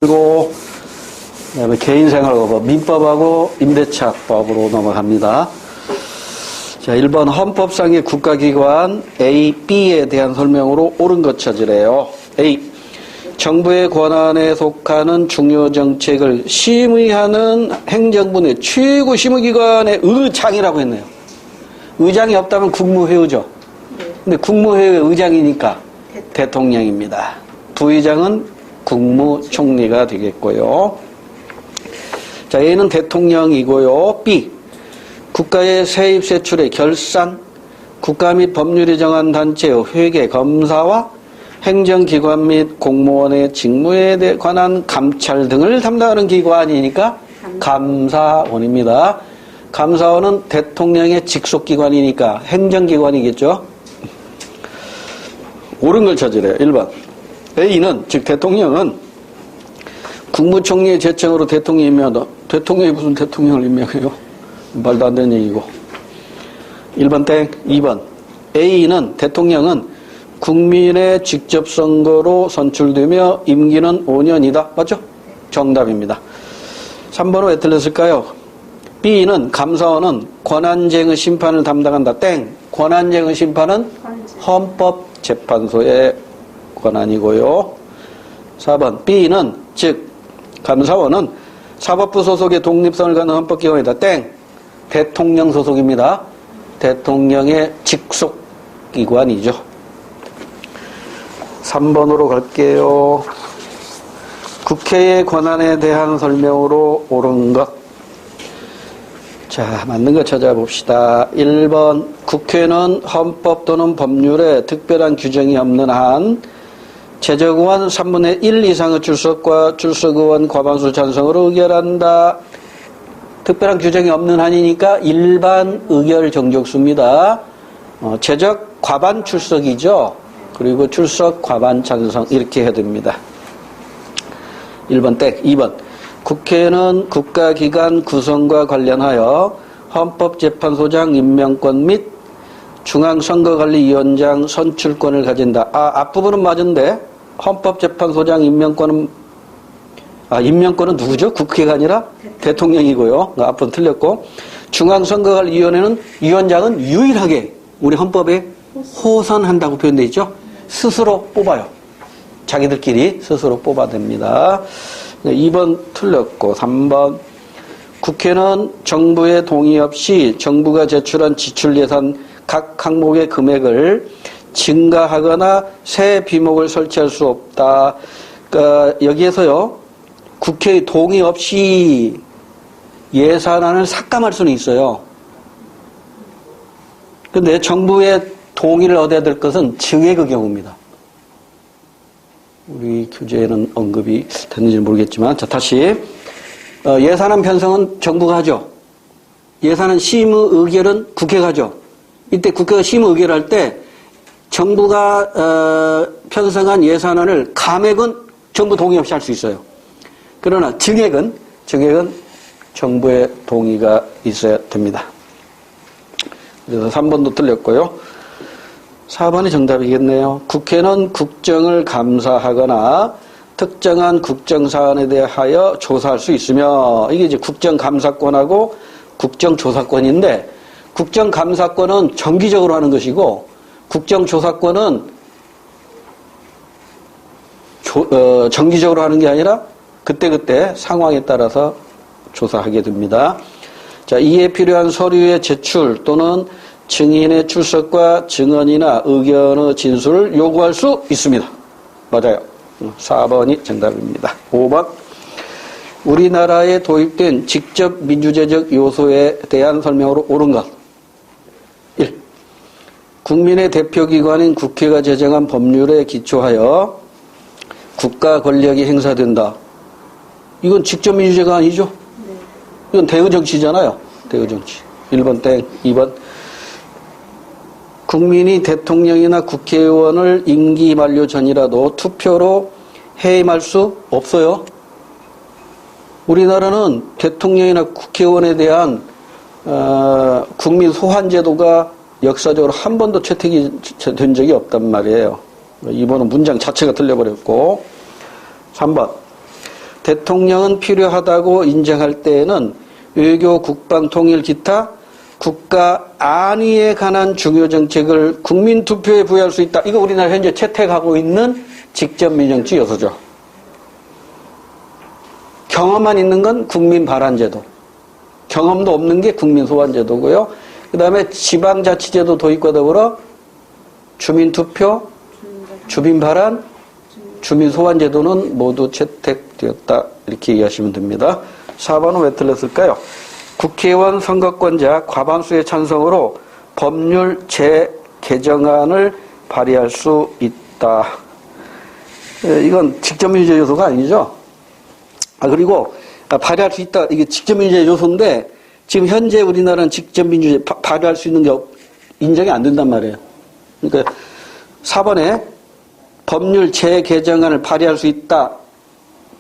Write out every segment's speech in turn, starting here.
그리고 그다음에 개인생활법, 민법하고 임대차법으로 넘어갑니다. 자, 1번 헌법상의 국가기관 A, B에 대한 설명으로 옳은 것 찾으래요. A. 정부의 권한에 속하는 중요 정책을 심의하는 행정부의 최고 심의기관의 의장이라고 했네요. 의장이 없다면 국무회의죠. 근데 국무회의 의장이니까 대통령입니다. 부의장은 국무총리가 되겠고요. 자, A는 대통령이고요. B. 국가의 세입 세출의 결산, 국가 및 법률이 정한 단체의 회계, 검사와 행정기관 및 공무원의 직무에 관한 감찰 등을 담당하는 기관이니까 감사원입니다. 감사원은 대통령의 직속기관이니까 행정기관이겠죠. 옳은 걸 찾으래요. 1번. A는, 즉 대통령은 국무총리의 제청으로 대통령이 임명한다. 대통령이 무슨 대통령을 임명해요? 말도 안 되는 얘기고. 1번 땡. 2번. A는, 대통령은 국민의 직접 선거로 선출되며 임기는 5년이다. 맞죠? 정답입니다. 3번은 왜 틀렸을까요? B는, 감사원은 권한쟁의 심판을 담당한다. 땡. 권한쟁의 심판은 헌법재판소의 권한이고요. 4번. B는, 즉 감사원은 사법부 소속의 독립성을 갖는 헌법기관이다. 땡. 대통령 소속입니다. 대통령의 직속기관이죠. 3번으로 갈게요. 국회의 권한에 대한 설명으로 옳은 것. 자, 맞는 거 찾아봅시다. 1번. 국회는 헌법 또는 법률에 특별한 규정이 없는 한 최저의원 3분의 1 이상의 출석과 출석의원 과반수 찬성으로 의결한다. 특별한 규정이 없는 한이니까 일반 의결 정족수입니다. 최적 과반 출석이죠. 그리고 출석 과반 찬성 이렇게 해야 됩니다. 1번 땡. 2번. 국회는 국가기관 구성과 관련하여 헌법재판소장 임명권 및 중앙선거관리위원장 선출권을 가진다. 앞부분은 맞은데 헌법재판소장 임명권은 임명권은 누구죠? 국회가 아니라 대통령이고요. 앞부분 틀렸고, 중앙선거관리위원회는 위원장은 유일하게 우리 헌법에 호선한다고 표현되어 있죠. 스스로 뽑아요. 자기들끼리 스스로 뽑아냅니다. 2번 틀렸고, 3번. 국회는 정부의 동의 없이 정부가 제출한 지출 예산 각 항목의 금액을 증가하거나 새 비목을 설치할 수 없다. 그러니까 여기에서요, 국회의 동의 없이 예산안을 삭감할 수는 있어요. 그런데 정부의 동의를 얻어야 될 것은 증액의 경우입니다. 우리 교재에는 언급이 됐는지 모르겠지만, 자, 다시. 예산안 편성은 정부가 하죠. 예산안 심의 의결은 국회가 하죠. 이때 국회가 심의 의결할 때 정부가 편성한 예산안을 감액은 정부 동의 없이 할 수 있어요. 그러나 증액은 정부의 동의가 있어야 됩니다. 그래서 3번도 틀렸고요. 4번이 정답이겠네요. 국회는 국정을 감사하거나 특정한 국정사안에 대하여 조사할 수 있으며, 이게 이제 국정감사권하고 국정조사권인데, 국정감사권은 정기적으로 하는 것이고, 국정조사권은 정기적으로 하는 게 아니라 그때그때 상황에 따라서 조사하게 됩니다. 자, 이에 필요한 서류의 제출 또는 증인의 출석과 증언이나 의견의 진술을 요구할 수 있습니다. 맞아요. 4번이 정답입니다. 5번. 우리나라에 도입된 직접 민주제적 요소에 대한 설명으로 옳은 것. 1. 국민의 대표기관인 국회가 제정한 법률에 기초하여 국가 권력이 행사된다. 이건 직접 민주제가 아니죠? 이건 대의정치잖아요. 대의정치. 1번 땡. 2번. 국민이 대통령이나 국회의원을 임기 만료 전이라도 투표로 해임할 수 없어요. 우리나라는 대통령이나 국회의원에 대한 국민 소환 제도가 역사적으로 한 번도 채택이 된 적이 없단 말이에요. 2번은 문장 자체가 틀려버렸고, 3번. 대통령은 필요하다고 인정할 때에는 외교, 국방, 통일, 기타 국가 안위에 관한 중요 정책을 국민 투표에 부여할 수 있다. 이거 우리나라 현재 채택하고 있는 직접 민정주의 요소죠. 경험만 있는 건 국민 발안제도. 경험도 없는 게 국민 소환제도고요. 그 다음에 지방자치제도 도입과 더불어 주민투표, 주민발안, 주민소환제도는 모두 채택되었다. 이렇게 이해하시면 됩니다. 4번은 왜 틀렸을까요? 국회의원 선거권자 과반수의 찬성으로 법률 재개정안을 발의할 수 있다. 이건 직접민주제 요소가 아니죠. 그리고 발의할 수 있다. 이게 직접민주제 요소인데 지금 현재 우리나라는 직접민주제 발의할 수 있는 게 인정이 안 된단 말이에요. 그러니까 4번에 법률 재개정안을 발의할 수 있다.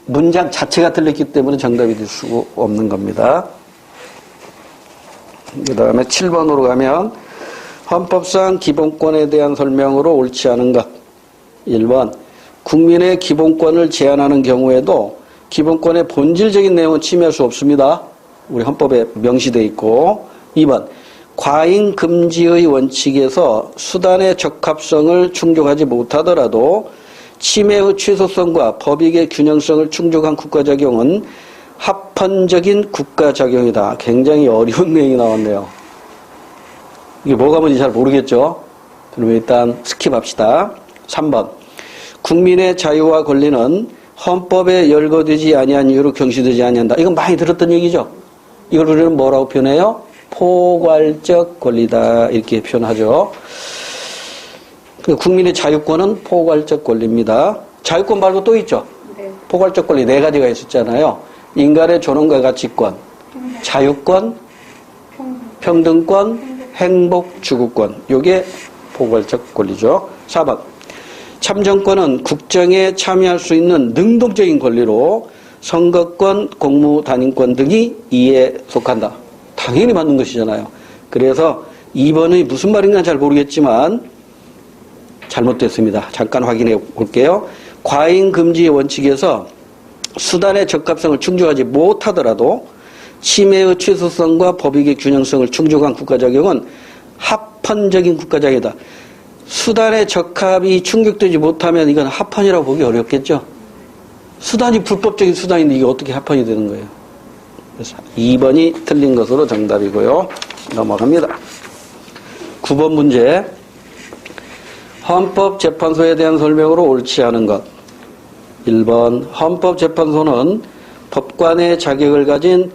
문장 자체가 틀렸기 때문에 정답이 될 수 없는 겁니다. 그 다음에 7번으로 가면 헌법상 기본권에 대한 설명으로 옳지 않은 것. 1번 국민의 기본권을 제한하는 경우에도 기본권의 본질적인 내용은 침해할 수 없습니다. 우리 헌법에 명시되어 있고. 2번 과잉 금지의 원칙에서 수단의 적합성을 충족하지 못하더라도 침해의 취소성과 법익의 균형성을 충족한 국가작용은 합헌적인 국가작용이다. 굉장히 어려운 내용이 나왔네요. 이게 뭐가 뭔지 잘 모르겠죠? 그럼 일단 스킵합시다. 3번 국민의 자유와 권리는 헌법에 열거되지 아니한 이유로 경시되지 아니한다. 이건 많이 들었던 얘기죠? 이걸 우리는 뭐라고 표현해요? 포괄적 권리다. 이렇게 표현하죠. 국민의 자유권은 포괄적 권리입니다. 자유권 말고 또 있죠? 네. 포괄적 권리 4가지가 있었잖아요. 인간의 존엄과 가치권, 자유권, 평등권, 행복, 추구권. 이게 포괄적 권리죠. 4번 참정권은 국정에 참여할 수 있는 능동적인 권리로 선거권, 공무단임권 등이 이에 속한다. 당연히 맞는 것이잖아요. 그래서 2번이 무슨 말인가 잘 모르겠지만 잘못됐습니다. 잠깐 확인해 볼게요. 과잉 금지 원칙에서 수단의 적합성을 충족하지 못하더라도 침해의 취소성과 법익의 균형성을 충족한 국가작용은 합헌적인 국가작용이다. 수단의 적합이 충족되지 못하면 이건 합헌이라고 보기 어렵겠죠. 수단이 불법적인 수단인데 이게 어떻게 합헌이 되는 거예요. 그래서 2번이 틀린 것으로 정답이고요. 넘어갑니다. 9번 문제. 헌법재판소에 대한 설명으로 옳지 않은 것. 1번 헌법재판소는 법관의 자격을 가진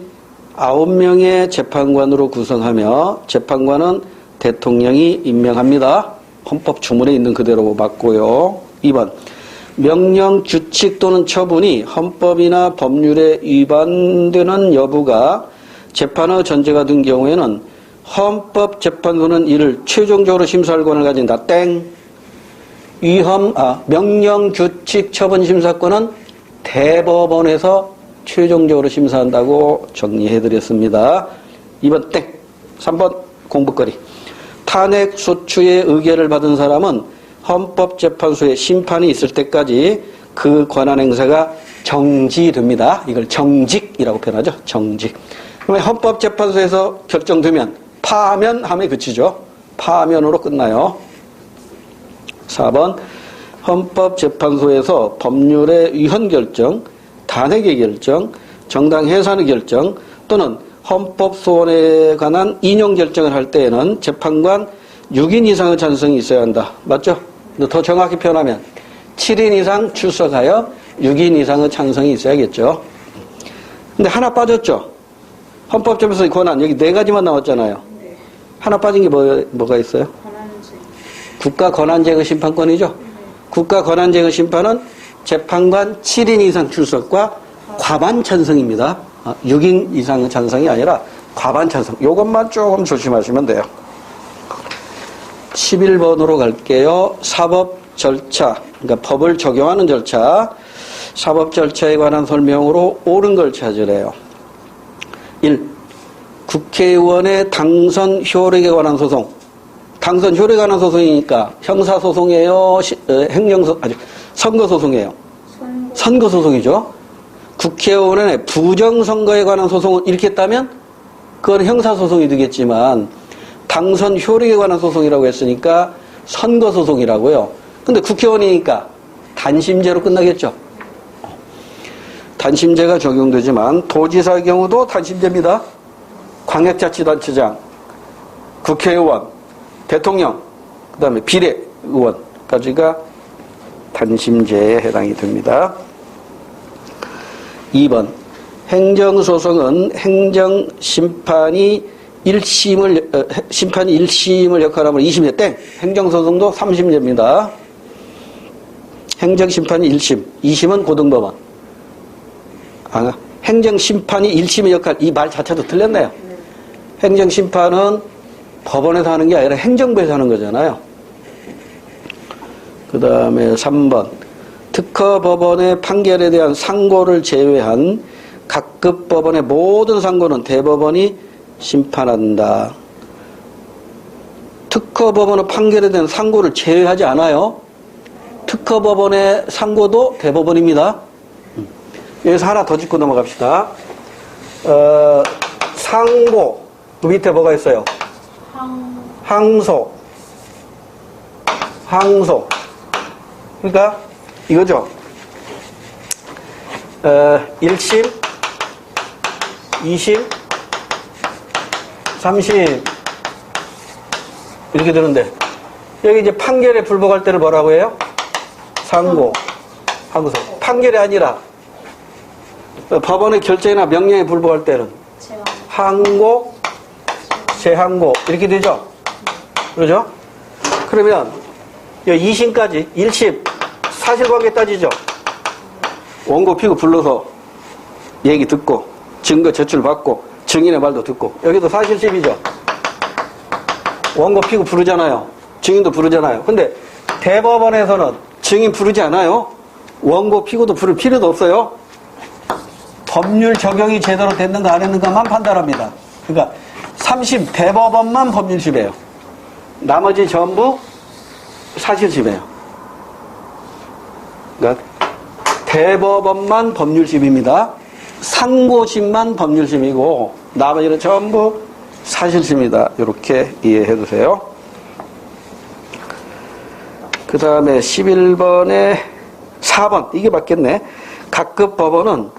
9명의 재판관으로 구성하며 재판관은 대통령이 임명합니다. 헌법 주문에 있는 그대로 맞고요. 2번 명령, 규칙 또는 처분이 헌법이나 법률에 위반되는 여부가 재판의 전제가 된 경우에는 헌법재판소는 이를 최종적으로 심사할 권을 가진다. 땡. 명령, 규칙, 처분 심사권은 대법원에서 최종적으로 심사한다고 정리해드렸습니다. 2번 땡. 3번 공부거리. 탄핵 소추의 의결을 받은 사람은 헌법재판소에 심판이 있을 때까지 그 권한 행사가 정지됩니다. 이걸 정직이라고 표현하죠. 정직. 그러면 헌법재판소에서 결정되면 파면함에 그치죠. 파면으로 끝나요. 4번 헌법재판소에서 법률의 위헌 결정, 탄핵의 결정, 정당 해산의 결정 또는 헌법소원에 관한 인용 결정을 할 때에는 재판관 6인 이상의 찬성이 있어야 한다. 맞죠? 더 정확히 표현하면 7인 이상 출석하여 6인 이상의 찬성이 있어야겠죠. 근데 하나 빠졌죠? 헌법재판소의 권한 여기 4가지만 나왔잖아요. 네. 하나 빠진 게 뭐가 있어요? 국가 권한제거 심판권이죠. 국가 권한제거 심판은 재판관 7인 이상 출석과 과반 찬성입니다. 6인 이상의 찬성이 아니라 과반 찬성. 이것만 조금 조심하시면 돼요. 11번으로 갈게요. 사법 절차, 그러니까 법을 적용하는 절차, 사법 절차에 관한 설명으로 옳은 걸 찾으래요. 1. 국회의원의 당선 효력에 관한 소송. 당선 효력에 관한 소송이니까 형사소송이에요? 선거소송이에요? 선거소송이죠. 국회의원의 부정선거에 관한 소송을 일으켰다면 그건 형사소송이 되겠지만 당선 효력에 관한 소송이라고 했으니까 선거소송이라고요. 근데 국회의원이니까 단심제로 끝나겠죠. 단심제가 적용되지만 도지사의 경우도 단심제입니다. 광역자치단체장, 국회의원, 대통령, 그 다음에 비례의원까지가 단심제에 해당이 됩니다. 2번 행정소송은 심판이 1심을 역할하면 20년 땡. 행정소송도 30년입니다. 행정심판이 1심, 2심은 고등법원. 행정심판이 1심의 역할, 이 말 자체도 틀렸네요. 행정심판은 법원에서 하는 게 아니라 행정부에서 하는 거잖아요. 그 다음에 3번 특허법원의 판결에 대한 상고를 제외한 각급 법원의 모든 상고는 대법원이 심판한다. 특허법원의 판결에 대한 상고를 제외하지 않아요. 특허법원의 상고도 대법원입니다. 여기서 하나 더 짚고 넘어갑시다. 상고, 그 밑에 뭐가 있어요? 항소. 그러니까 이거죠. 1심, 2심, 3심 이렇게 되는데 여기 이제 판결에 불복할 때를 뭐라고 해요? 상고, 항소. 판결이 아니라 법원의 결정이나 명령에 불복할 때는 항고, 재항고 이렇게 되죠. 그러죠? 그러면 2심까지 1심 사실관계 따지죠. 원고 피고 불러서 얘기 듣고 증거 제출받고 증인의 말도 듣고 여기도 사실심이죠. 원고 피고 부르잖아요. 증인도 부르잖아요. 근데 대법원에서는 증인 부르지 않아요. 원고 피고도 부를 필요도 없어요. 법률 적용이 제대로 됐는가 안 했는가만 판단합니다. 그러니까 3심 대법원만 법률심이에요. 나머지 전부 사실심이에요. 그러니까 대법원만 법률심입니다. 상고심만 법률심이고 나머지는 전부 사실심이다. 이렇게 이해해 두세요. 그 다음에 11번에 4번 이게 맞겠네. 각급 법원은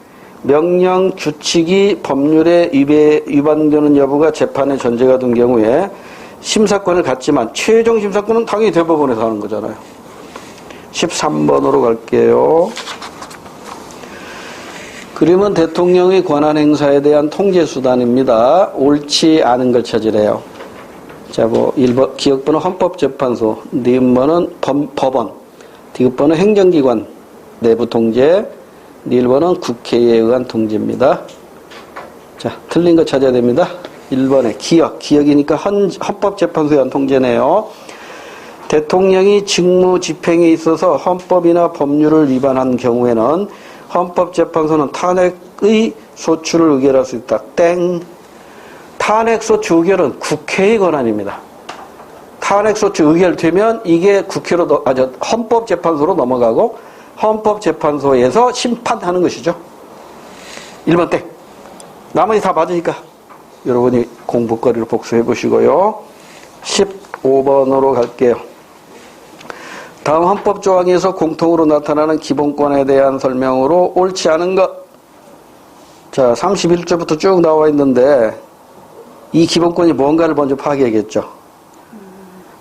명령 규칙이 법률에 위반되는 여부가 재판의 전제가 된 경우에 심사권을 갖지만 최종 심사권은 당연히 대법원에서 하는 거잖아요. 13번으로 갈게요. 그림은 대통령의 권한 행사에 대한 통제 수단입니다. 옳지 않은 걸 찾으래요. 자, 1번 기억번호 헌법재판소, 니은번은 법원, 디귿번은 행정기관 내부 통제, 1번은 국회에 의한 통제입니다. 자, 틀린 거 찾아야 됩니다. 1번에 기억이니까 헌법재판소에 의한 통제네요. 대통령이 직무 집행에 있어서 헌법이나 법률을 위반한 경우에는 헌법재판소는 탄핵의 소추를 의결할 수 있다. 땡. 탄핵소추 의결은 국회의 권한입니다. 탄핵소추 의결되면 이게 헌법재판소로 넘어가고 헌법재판소에서 심판하는 것이죠. 1번 땡. 나머지 다 맞으니까 여러분이 공부거리를 복수해 보시고요. 15번으로 갈게요. 다음 헌법조항에서 공통으로 나타나는 기본권에 대한 설명으로 옳지 않은 것. 자, 31조부터 쭉 나와 있는데 이 기본권이 뭔가를 먼저 파악해야겠죠.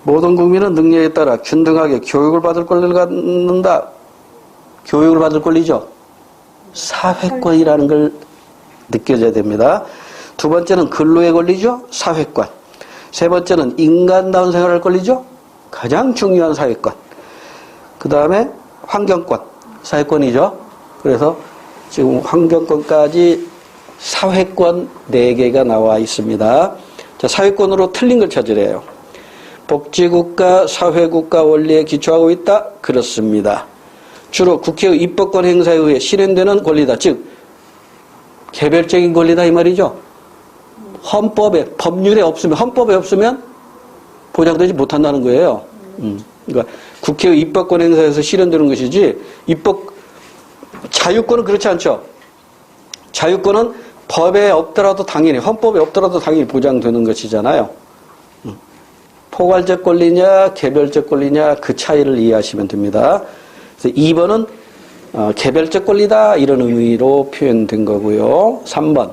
모든 국민은 능력에 따라 균등하게 교육을 받을 권리를 갖는다. 교육을 받을 권리죠. 사회권이라는 걸 느껴져야 됩니다. 두 번째는 근로의 권리죠. 사회권. 세 번째는 인간다운 생활할 권리죠. 가장 중요한 사회권. 그 다음에 환경권, 사회권이죠. 그래서 지금 환경권까지 사회권 4개가 나와 있습니다. 자, 사회권으로 틀린 걸 찾으래요. 복지국가, 사회국가 원리에 기초하고 있다? 그렇습니다. 주로 국회의 입법권 행사에 의해 실현되는 권리다. 즉 개별적인 권리다 이 말이죠. 법률에 없으면 보장되지 못한다는 거예요. 그러니까 국회의 입법권 행사에서 실현되는 것이지 자유권은 그렇지 않죠. 자유권은 법에 없더라도 당연히, 헌법에 없더라도 당연히 보장되는 것이잖아요. 포괄적 권리냐 개별적 권리냐 그 차이를 이해하시면 됩니다. 그래서 2번은 개별적 권리다 이런 의미로 표현된 거고요. 3번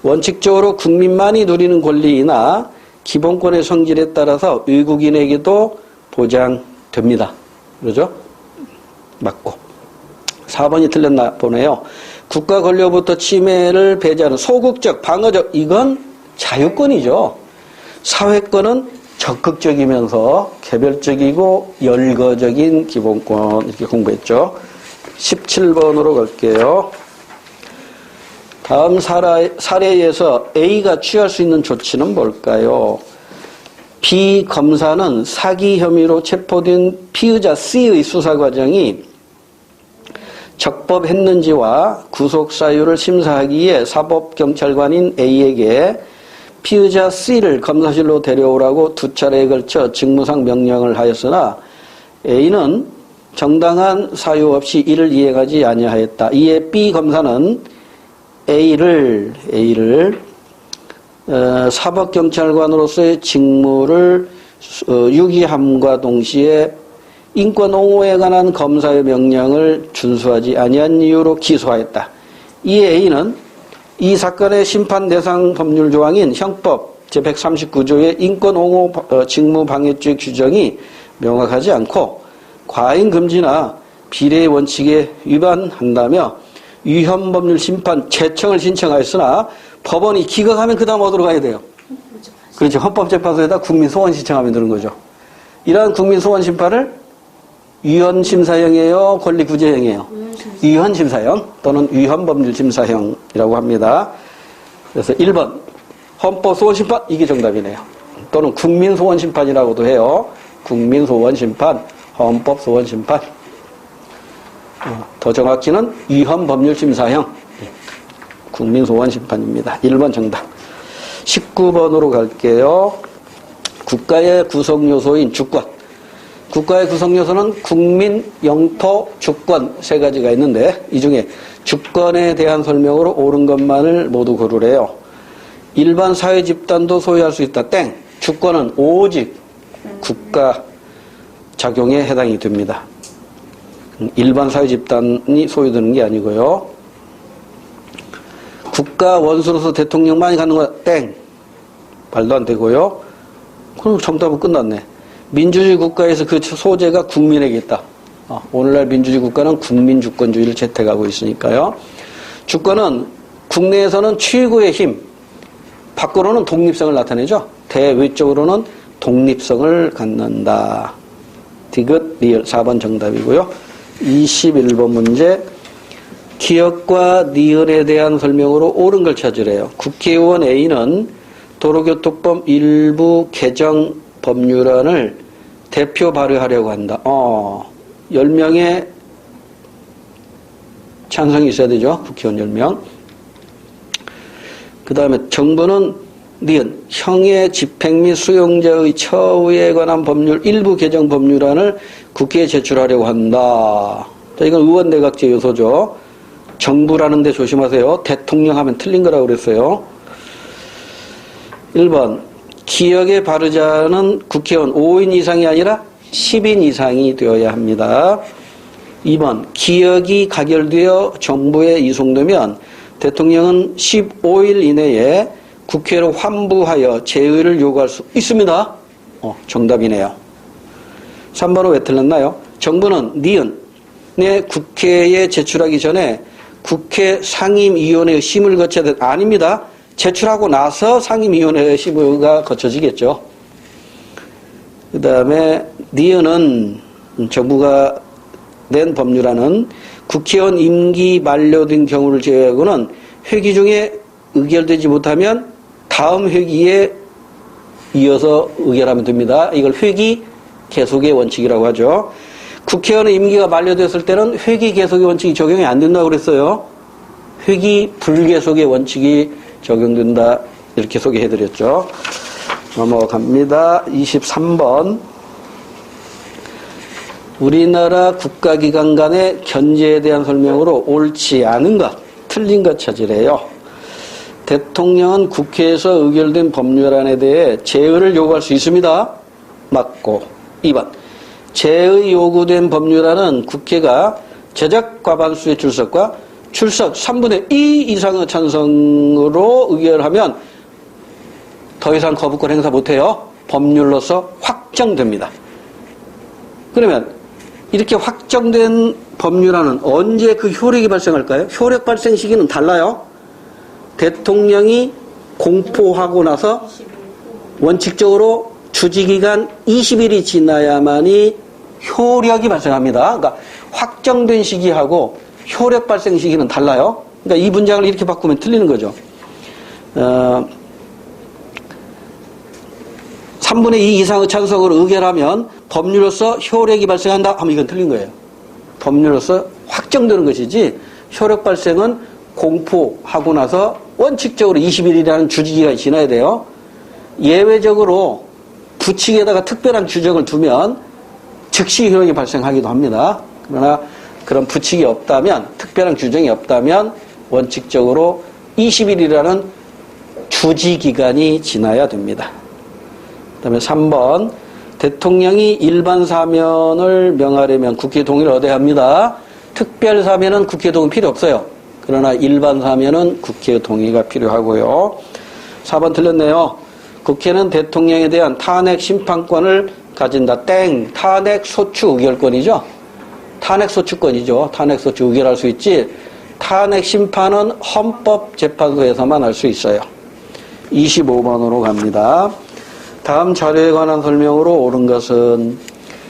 원칙적으로 국민만이 누리는 권리이나 기본권의 성질에 따라서 외국인에게도 보장됩니다. 그러죠? 맞고. 4번이 틀렸나 보네요. 국가 권력부터 침해를 배제하는 소극적, 방어적, 이건 자유권이죠. 사회권은 적극적이면서 개별적이고 열거적인 기본권, 이렇게 공부했죠. 17번으로 갈게요. 다음 사례에서 A가 취할 수 있는 조치는 뭘까요? B 검사는 사기 혐의로 체포된 피의자 C의 수사 과정이 적법했는지와 구속 사유를 심사하기에 사법경찰관인 A에게 피의자 C를 검사실로 데려오라고 2차례에 걸쳐 직무상 명령을 하였으나 A는 정당한 사유 없이 이를 이행하지 아니하였다. 이에 B 검사는 A를 사법경찰관으로서의 직무를 유기함과 동시에 인권 옹호에 관한 검사의 명령을 준수하지 아니한 이유로 기소하였다. 이에 A는 이 사건의 심판 대상 법률 조항인 형법 제139조의 인권 옹호 직무방해죄 규정이 명확하지 않고 과잉 금지나 비례의 원칙에 위반한다며 위헌법률 심판 재청을 신청하였으나 법원이 기각하면 그 다음 어디로 가야 돼요? 그렇죠. 헌법재판소에다 국민소원 신청하면 되는 거죠. 이러한 국민소원 심판을 위헌심사형이에요? 권리구제형이에요? 위헌심사형 또는 위헌법률심사형이라고 합니다. 그래서 1번 헌법소원심판 이게 정답이네요. 또는 국민소원심판이라고도 해요. 국민소원심판, 헌법소원심판. 더 정확히는 위헌법률심사형 국민소원심판입니다. 1번 정답. 19번으로 갈게요. 국가의 구성요소인 주권. 국가의 구성요소는 국민, 영토, 주권 세 가지가 있는데 이 중에 주권에 대한 설명으로 옳은 것만을 모두 고르래요. 일반 사회 집단도 소유할 수 있다. 땡. 주권은 오직 국가 작용에 해당이 됩니다. 일반 사회 집단이 소유되는 게 아니고요. 국가 원수로서 대통령만이 갖는 거 땡. 말도 안 되고요. 그럼 정답은 끝났네. 민주주의 국가에서 그 소재가 국민에게 있다. 오늘날 민주주의 국가는 국민주권주의를 채택하고 있으니까요. 주권은 국내에서는 최고의 힘, 밖으로는 독립성을 나타내죠. 대외적으로는 독립성을 갖는다. 디귿, 리을 4번 정답이고요. 21번 문제. 기역과 니은에 대한 설명으로 옳은 걸 찾으래요. 국회의원 A는 도로교통법 일부 개정 법률안을 대표 발의하려고 한다. 10명의 찬성이 있어야 되죠. 국회의원 10명. 그 다음에 정부는 니은 형의 집행 및 수용자의 처우에 관한 법률 일부 개정 법률안을 국회에 제출하려고 한다. 자, 이건 의원내각제 요소죠. 정부라는 데 조심하세요. 대통령 하면 틀린 거라고 그랬어요. 1번 기역의 발의자는 국회의원 5인 이상이 아니라 10인 이상이 되어야 합니다. 2번 기역이 가결되어 정부에 이송되면 대통령은 15일 이내에 국회로 환부하여 재의를 요구할 수 있습니다. 정답이네요. 3번은 왜 틀렸나요? 정부는 니은에 국회에 제출하기 전에 국회 상임위원회의 심을 거쳐야 돼. 아닙니다. 제출하고 나서 상임위원회의 심의가 거쳐지겠죠. 그 다음에 니은은 정부가 낸 법률안은 국회의원 임기 만료된 경우를 제외하고는 회기 중에 의결되지 못하면 다음 회기에 이어서 의결하면 됩니다. 이걸 회기 계속의 원칙이라고 하죠. 국회의원의 임기가 만료됐을 때는 회기 계속의 원칙이 적용이 안 된다고 그랬어요. 회기 불계속의 원칙이 적용된다. 이렇게 소개해드렸죠. 넘어갑니다. 23번. 우리나라 국가기관 간의 견제에 대한 설명으로 옳지 않은 것. 틀린 것 찾으래요. 대통령은 국회에서 의결된 법률안에 대해 제의를 요구할 수 있습니다. 맞고. 2번. 제의 요구된 법률안은 국회가 제적 과반수의 출석과 출석 3분의 2 이상의 찬성으로 의결하면 더 이상 거부권 행사 못해요. 법률로서 확정됩니다. 그러면 이렇게 확정된 법률안은 언제 그 효력이 발생할까요? 효력 발생 시기는 달라요. 대통령이 공포하고 나서 원칙적으로 주지기간 20일이 지나야만이 효력이 발생합니다. 그러니까 확정된 시기하고 효력 발생 시기는 달라요. 그러니까 이 문장을 이렇게 바꾸면 틀리는 거죠. 3분의 2 이상의 찬성으로 의결하면 법률로서 효력이 발생한다 하면 이건 틀린 거예요. 법률로서 확정되는 것이지 효력 발생은 공포하고 나서 원칙적으로 20일이라는 주지기간이 지나야 돼요. 예외적으로 부칙에다가 특별한 규정을 두면 즉시 효력이 발생하기도 합니다. 그러나 그런 부칙이 없다면, 특별한 규정이 없다면 원칙적으로 20일이라는 주지기간이 지나야 됩니다. 그 다음에 3번. 대통령이 일반 사면을 명하려면 국회 동의를 얻어야 합니다. 특별 사면은 국회 동의 필요 없어요. 그러나 일반 사면은 국회 동의가 필요하고요. 4번 틀렸네요. 국회는 대통령에 대한 탄핵 심판권을 가진다. 땡. 탄핵 소추 의결권이죠. 탄핵 소추권이죠. 탄핵 소추 의결할 수 있지. 탄핵 심판은 헌법재판소에서만 할 수 있어요. 25번으로 갑니다. 다음 자료에 관한 설명으로 옳은 것은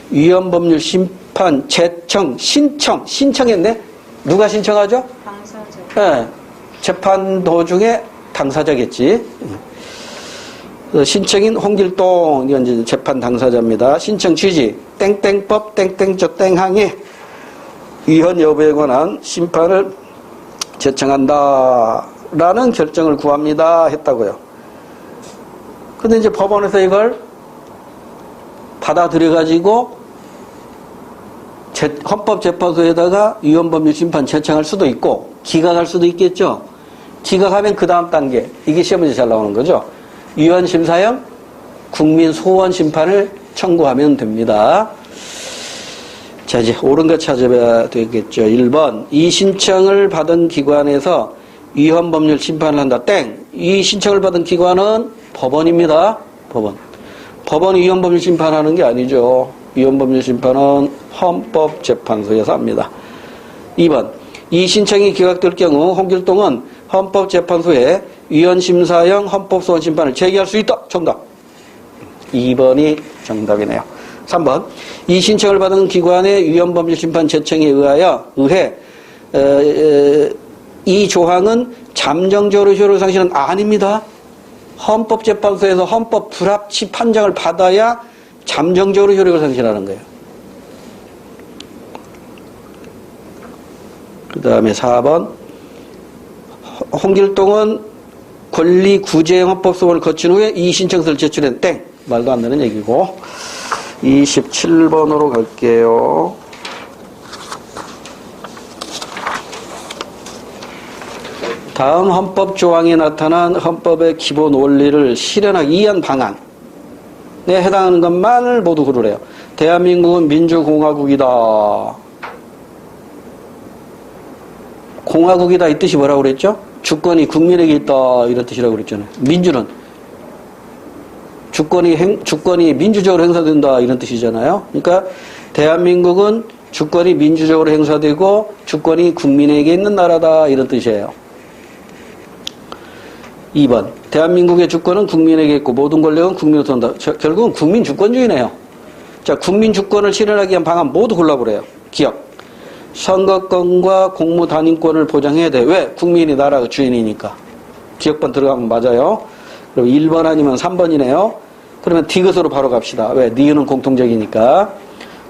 위헌법률 심판 제청 신청했네. 누가 신청하죠? 당사자. 네. 재판 도중에 당사자겠지. 신청인 홍길동, 이건 이제 재판 당사자입니다. 신청 취지, 땡땡법, 땡땡조 땡항에 위헌 여부에 관한 심판을 제청한다. 라는 결정을 구합니다. 했다고요. 근데 이제 법원에서 이걸 받아들여가지고 헌법재판소에다가 위헌법률 심판 제청할 수도 있고, 기각할 수도 있겠죠. 기각하면 그 다음 단계, 이게 시험에서 잘 나오는 거죠. 위헌심사형 국민소원심판을 청구하면 됩니다. 자, 이제 옳은 것 찾아봐야 되겠죠. 1번. 이 신청을 받은 기관에서 위헌법률 심판을 한다. 땡. 이 신청을 받은 기관은 법원입니다. 법원. 법원이 위헌법률 심판하는 게 아니죠. 위헌법률 심판은 헌법재판소에서 합니다. 2번. 이 신청이 기각될 경우 홍길동은 헌법재판소에 위헌심사형 헌법소원심판을 제기할 수 있다. 정답. 2번이 정답이네요. 3번. 이 신청을 받은 기관의 위헌법률 심판 제청에 의해 이 조항은 잠정적으로 효력을 상실은 아닙니다. 헌법재판소에서 헌법 불합치 판정을 받아야 잠정적으로 효력을 상실하는 거예요. 그 다음에 4번. 홍길동은 권리구제형 헌법소원을 거친 후에 이 신청서를 제출한 땡. 말도 안 되는 얘기고. 27번으로 갈게요. 다음 헌법 조항에 나타난 헌법의 기본 원리를 실현하기 위한 방안에 해당하는 것만을 모두 고르래요. 대한민국은 민주공화국이다. 공화국이다 이 뜻이 뭐라고 그랬죠? 주권이 국민에게 있다 이런 뜻이라고 그랬잖아요. 민주는 주권이 민주적으로 행사된다 이런 뜻이잖아요. 그러니까 대한민국은 주권이 민주적으로 행사되고 주권이 국민에게 있는 나라다 이런 뜻이에요. 2번. 대한민국의 주권은 국민에게 있고 모든 권력은 국민으로부터 온다. 결국은 국민 주권주의네요. 자, 국민 주권을 실현하기 위한 방안 모두 골라보래요. 기억. 선거권과 공무단임권을 보장해야 돼. 왜? 국민이 나라의 주인이니까. 기억번 들어가면 맞아요. 그럼 1번 아니면 3번이네요. 그러면 디귿으로 바로 갑시다. 왜? 니은은 공통적이니까.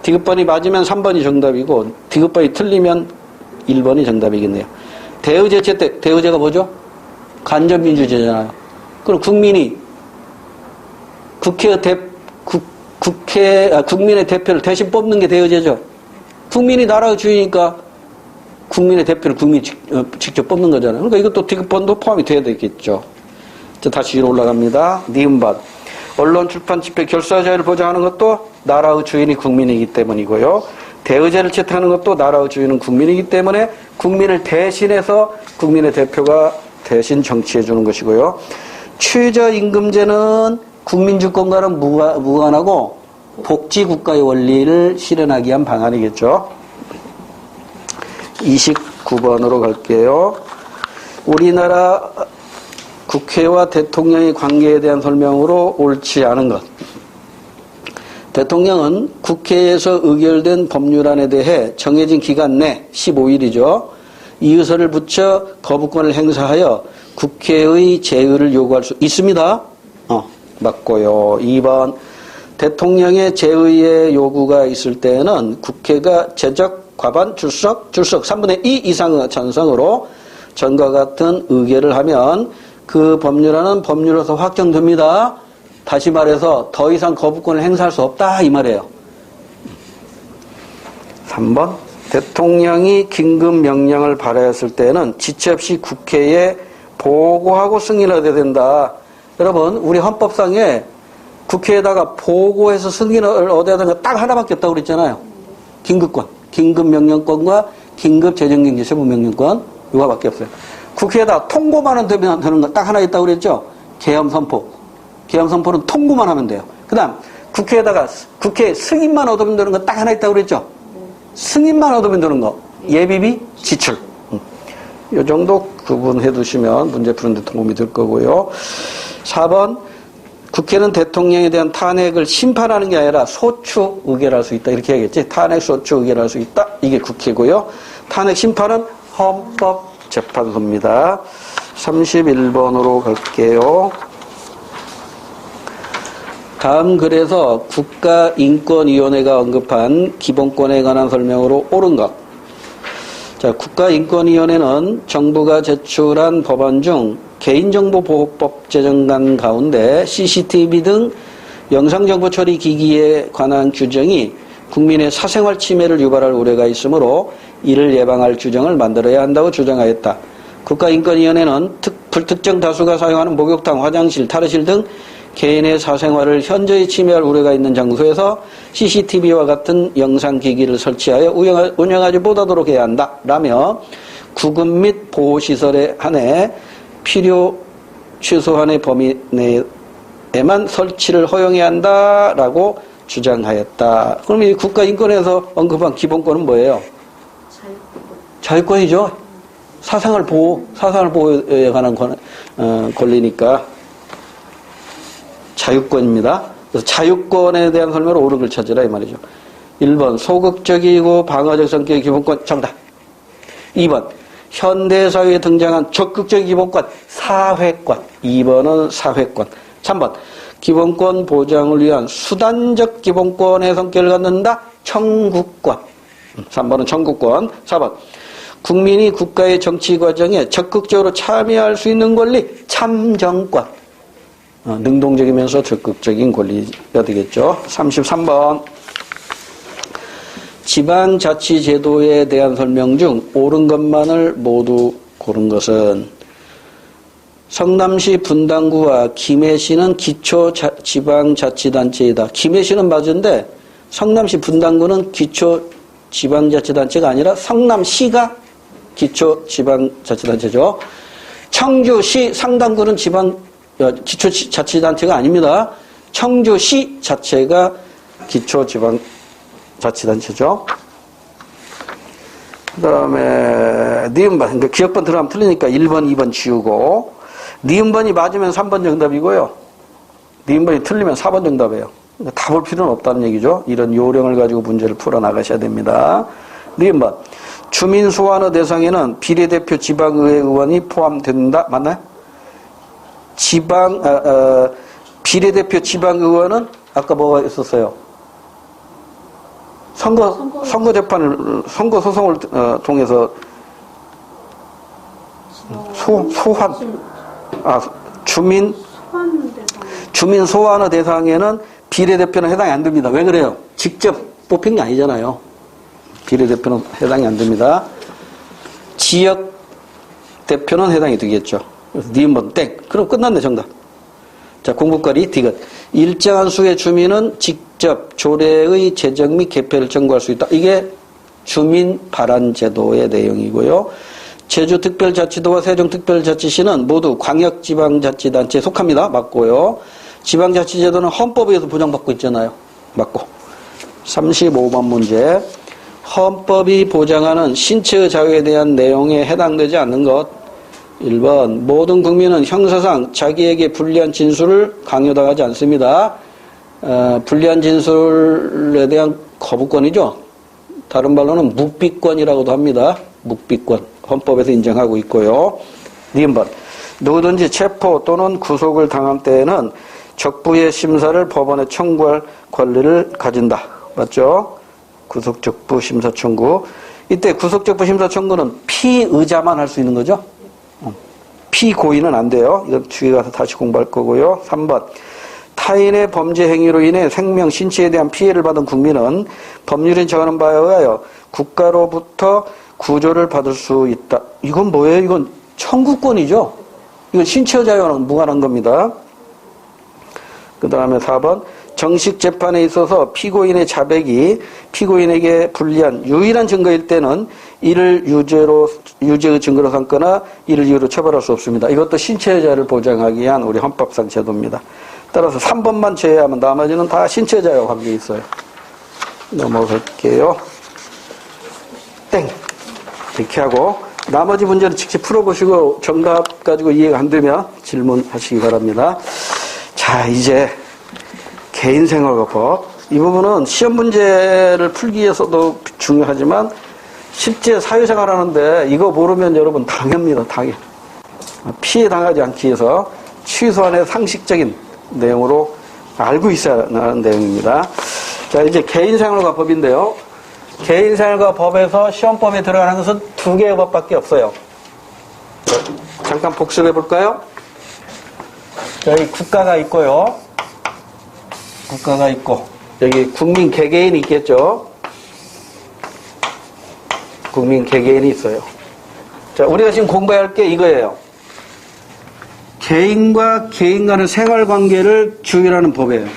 디귿번이 맞으면 3번이 정답이고 디귿번이 틀리면 1번이 정답이겠네요. 대의제체 때 대의제가 뭐죠? 간접민주제잖아요. 그럼 국민이 국민의 대표를 대신 뽑는 게 대의제죠. 국민이 나라의 주인이니까 국민의 대표를 국민이 직접 뽑는 거잖아요. 그러니까 이것도 디귿번도 포함이 돼야 되겠죠. 자, 다시 위로 올라갑니다. 니은번. 언론, 출판, 집회, 결사 자유를 보장하는 것도 나라의 주인이 국민이기 때문이고요. 대의제를 채택하는 것도 나라의 주인은 국민이기 때문에 국민을 대신해서 국민의 대표가 대신 정치해 주는 것이고요. 최저임금제는 국민주권과는 무관하고 복지국가의 원리를 실현하기 위한 방안이겠죠. 29번으로 갈게요. 우리나라 국회와 대통령의 관계에 대한 설명으로 옳지 않은 것. 대통령은 국회에서 의결된 법률안에 대해 정해진 기간 내 15일이죠. 이의서를 붙여 거부권을 행사하여 국회의 제의를 요구할 수 있습니다. 맞고요. 2번. 대통령의 제의의 요구가 있을 때에는 국회가 제적, 과반, 출석 3분의 2 이상의 찬성으로 전과 같은 의결을 하면 그 법률안은 법률로서 확정됩니다. 다시 말해서 더 이상 거부권을 행사할 수 없다 이 말이에요. 3번. 대통령이 긴급 명령을 발하였을 때는 지체 없이 국회에 보고하고 승인을 얻어야 된다. 여러분, 우리 헌법상에 국회에다가 보고해서 승인을 얻어야 되는 거 딱 하나밖에 없다고 그랬잖아요. 긴급권. 긴급명령권과 긴급재정경제세부명령권. 이거밖에 없어요. 국회에다 통보만 되면 되는 거 딱 하나 있다고 그랬죠. 계엄선포. 계엄선포는 통보만 하면 돼요. 그 다음 국회에다가 국회 승인만 얻으면 되는 거 딱 하나 있다고 그랬죠. 승인만 얻으면 되는 거. 예비비 지출. 이 정도 구분해 두시면 문제 푸는데 도움이 될 거고요. 4번. 국회는 대통령에 대한 탄핵을 심판하는 게 아니라 소추 의결할 수 있다. 이렇게 해야겠지. 탄핵 소추 의결할 수 있다. 이게 국회고요. 탄핵 심판은 헌법재판소입니다. 31번으로 갈게요. 다음 글에서 국가인권위원회가 언급한 기본권에 관한 설명으로 옳은 것. 자, 국가인권위원회는 정부가 제출한 법안 중 개인정보보호법 제정안 가운데 CCTV 등 영상정보 처리 기기에 관한 규정이 국민의 사생활 침해를 유발할 우려가 있으므로 이를 예방할 규정을 만들어야 한다고 주장하였다. 국가인권위원회는 불특정 다수가 사용하는 목욕탕, 화장실, 탈의실 등 개인의 사생활을 현저히 침해할 우려가 있는 장소에서 CCTV와 같은 영상기기를 설치하여 운영하지 못하도록 해야 한다. 라며 구급 및 보호시설에 한해 필요 최소한의 범위 내에만 설치를 허용해야 한다라고 주장하였다. 그럼 이 국가인권에서 언급한 기본권은 뭐예요? 자유권이죠. 사생활 보호에 관한 권리니까 자유권입니다. 그래서 자유권에 대한 설명을 옳은 걸 찾으라 이 말이죠. 1번 소극적이고 방어적 성격의 기본권 정답. 2번 현대사회에 등장한 적극적인 기본권 사회권. 2번은 사회권. 3번 기본권 보장을 위한 수단적 기본권의 성격을 갖는다. 청구권. 3번은 청구권. 4번 국민이 국가의 정치 과정에 적극적으로 참여할 수 있는 권리 참정권. 능동적이면서 적극적인 권리가 되겠죠. 33번 지방자치제도에 대한 설명 중 옳은 것만을 모두 고른 것은 성남시 분당구와 김해시는 기초지방자치단체이다. 김해시는 맞은데 성남시 분당구는 기초지방자치단체가 아니라 성남시가 기초지방자치단체죠. 청주시 상당구는 기초자치단체가 아닙니다. 청주시 자체가 기초지방자치단체죠. 그 다음에 니은번, 그러니까 기억번 들어가면 틀리니까 1번, 2번 지우고 니은번이 맞으면 3번 정답이고요. 니은번이 틀리면 4번 정답이에요. 그러니까 다 볼 필요는 없다는 얘기죠. 이런 요령을 가지고 문제를 풀어나가셔야 됩니다. 니은번 주민소환의 대상에는 비례대표 지방의회 의원이 포함된다. 맞나요? 비례대표 지방의원은 아까 뭐가 있었어요? 선거재판을, 선거소송을 통해서 주민 소환의 대상에는 비례대표는 해당이 안 됩니다. 왜 그래요? 직접 뽑힌 게 아니잖아요. 비례대표는 해당이 안 됩니다. 지역 대표는 해당이 되겠죠. 그래서 니은번 땡. 그럼 끝났네, 정답. 자, 공부거리 디귿. 일정한 수의 주민은 직접 조례의 제정 및 개폐를 청구할 수 있다. 이게 주민 발안 제도의 내용이고요. 제주특별자치도와 세종특별자치시는 모두 광역지방자치단체에 속합니다. 맞고요. 지방자치제도는 헌법에 의해서 보장받고 있잖아요. 맞고. 35번 문제. 헌법이 보장하는 신체의 자유에 대한 내용에 해당되지 않는 것. 1번. 모든 국민은 형사상 자기에게 불리한 진술을 강요당하지 않습니다. 불리한 진술에 대한 거부권이죠. 다른 말로는 묵비권이라고도 합니다. 묵비권. 헌법에서 인정하고 있고요. 2번. 누구든지 체포 또는 구속을 당한 때에는 적부의 심사를 법원에 청구할 권리를 가진다. 맞죠? 구속적부 심사 청구. 이때 구속적부 심사 청구는 피의자만 할 수 있는 거죠. 피고인은 안 돼요. 이건 뒤에 가서 다시 공부할 거고요. 3번. 타인의 범죄 행위로 인해 생명, 신체에 대한 피해를 받은 국민은 법률이 정하는 바에 의하여 국가로부터 구조를 받을 수 있다. 이건 뭐예요? 이건 청구권이죠. 이건 신체의 자유와는 무관한 겁니다. 그 다음에 4번. 정식 재판에 있어서 피고인의 자백이 피고인에게 불리한 유일한 증거일 때는 이를 유죄의 증거로 삼거나 이를 이유로 처벌할 수 없습니다. 이것도 신체의 자유를 보장하기 위한 우리 헌법상 제도입니다. 따라서 3번만 제외하면 나머지는 다 신체의 자유와 관계 있어요. 넘어갈게요. 땡. 이렇게 하고 나머지 문제는 직접 풀어보시고 정답 가지고 이해가 안 되면 질문하시기 바랍니다. 자, 이제 개인생활과법. 이 부분은 시험 문제를 풀기 위해서도 중요하지만 실제 사회생활 하는데 이거 모르면 여러분 당합니다. 당해. 피해 당하지 않기 위해서 최소한의 상식적인 내용으로 알고 있어야 하는 내용입니다. 자, 이제 개인생활과 법인데요. 개인생활과 법에서 시험법에 들어가는 것은 두 개의 법밖에 없어요. 잠깐 복습해 볼까요? 여기 국가가 있고요. 국가가 있고 여기 국민 개개인이 있겠죠. 국민 개개인이 있어요. 자, 우리가 지금 공부해야 할 게 이거예요. 개인과 개인 간의 생활관계를 규율하는 법이에요.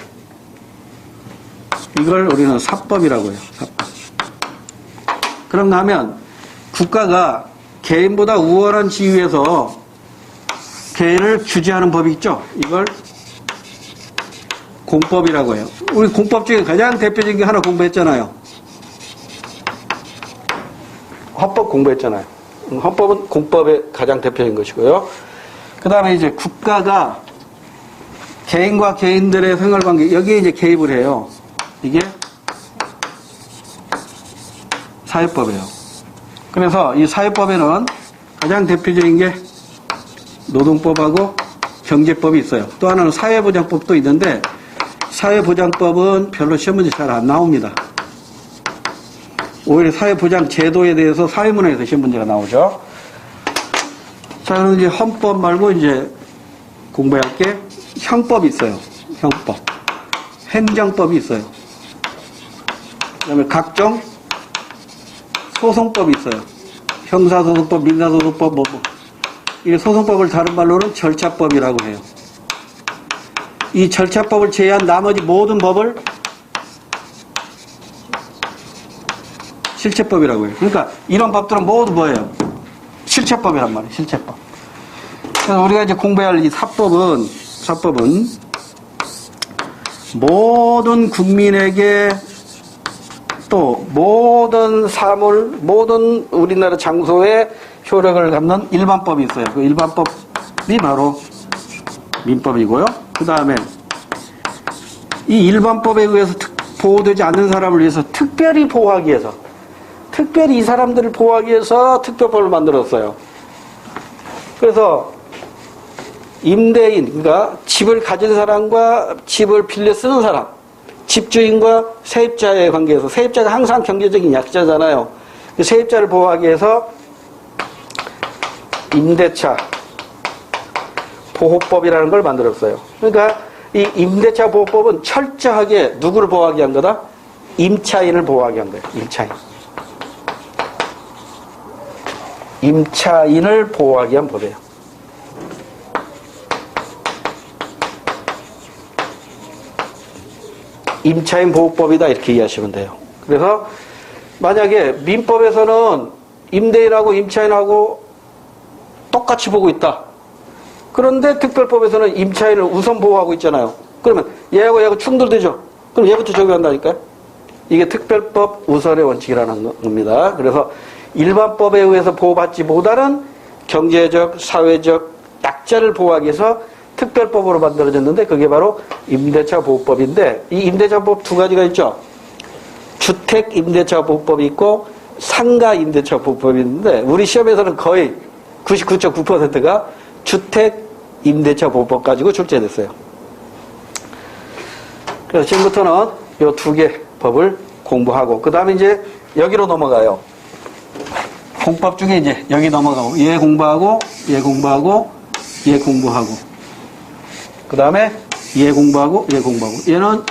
이걸 우리는 사법이라고 해요. 사법. 그런가 하면 국가가 개인보다 우월한 지위에서 개인을 규제하는 법이 있죠. 이걸 공법이라고 해요. 우리 공법 중에 가장 대표적인 게 하나 공부했잖아요. 헌법 공부했잖아요. 헌법은 공법의 가장 대표적인 것이고요. 그 다음에 이제 국가가 개인과 개인들의 생활관계, 여기에 이제 개입을 해요. 이게 사회법이에요. 그래서 이 사회법에는 가장 대표적인 게 노동법하고 경제법이 있어요. 또 하나는 사회보장법도 있는데 사회보장법은 별로 시험 문제 잘 안 나옵니다. 오히려 사회보장 제도에 대해서 사회문화에서 시험 문제가 나오죠. 자, 그럼 이제 헌법 말고 이제 공부할 게 형법이 있어요. 형법. 행정법이 있어요. 그 다음에 각종 소송법이 있어요. 형사소송법, 민사소송법, 이 소송법을 다른 말로는 절차법이라고 해요. 이 절차법을 제외한 나머지 모든 법을 실체법이라고 해요. 그러니까 이런 법들은 모두 뭐예요? 실체법이란 말이에요. 실체법. 그래서 우리가 이제 공부해야 할 이 사법은 모든 국민에게 또 모든 사물, 모든 우리나라 장소에 효력을 갖는 일반법이 있어요. 그 일반법이 바로 민법이고요. 그 다음에 이 일반법에 의해서 보호되지 않는 사람을 위해서 특별히 보호하기 위해서, 특별히 이 사람들을 보호하기 위해서 특별법을 만들었어요. 그래서 임대인, 그러니까 집을 가진 사람과 집을 빌려 쓰는 사람, 집주인과 세입자의 관계에서, 세입자가 항상 경제적인 약자잖아요. 세입자를 보호하기 위해서 임대차 보호법이라는 걸 만들었어요. 그러니까 이 임대차 보호법은 철저하게 누구를 보호하기 위한 거다? 임차인을 보호하기 위한 거예요. 임차인. 임차인을 보호하기 위한 법이에요. 임차인 보호법이다 이렇게 이해하시면 돼요. 그래서 만약에 민법에서는 임대인하고 임차인하고 똑같이 보고 있다. 그런데 특별법에서는 임차인을 우선 보호하고 있잖아요. 그러면 얘하고 충돌되죠. 그럼 얘부터 적용한다니까요. 이게 특별법 우선의 원칙이라는 겁니다. 그래서 일반법에 의해서 보호받지 못하는 경제적, 사회적 약자를 보호하기 위해서 특별법으로 만들어졌는데 그게 바로 임대차 보호법인데 이 임대차 보호법 두 가지가 있죠. 주택 임대차 보호법이 있고 상가 임대차 보호법이 있는데 우리 시험에서는 거의 99.9%가 주택 임대차 보호법 가지고 출제됐어요. 그래서 지금부터는 이 두 개 법을 공부하고 그 다음에 이제 여기로 넘어가요. 공법 중에 이제 여기 넘어가고 얘 공부하고 얘 공부하고 얘 공부하고 그 다음에 얘 공부하고 얘 공부하고 얘는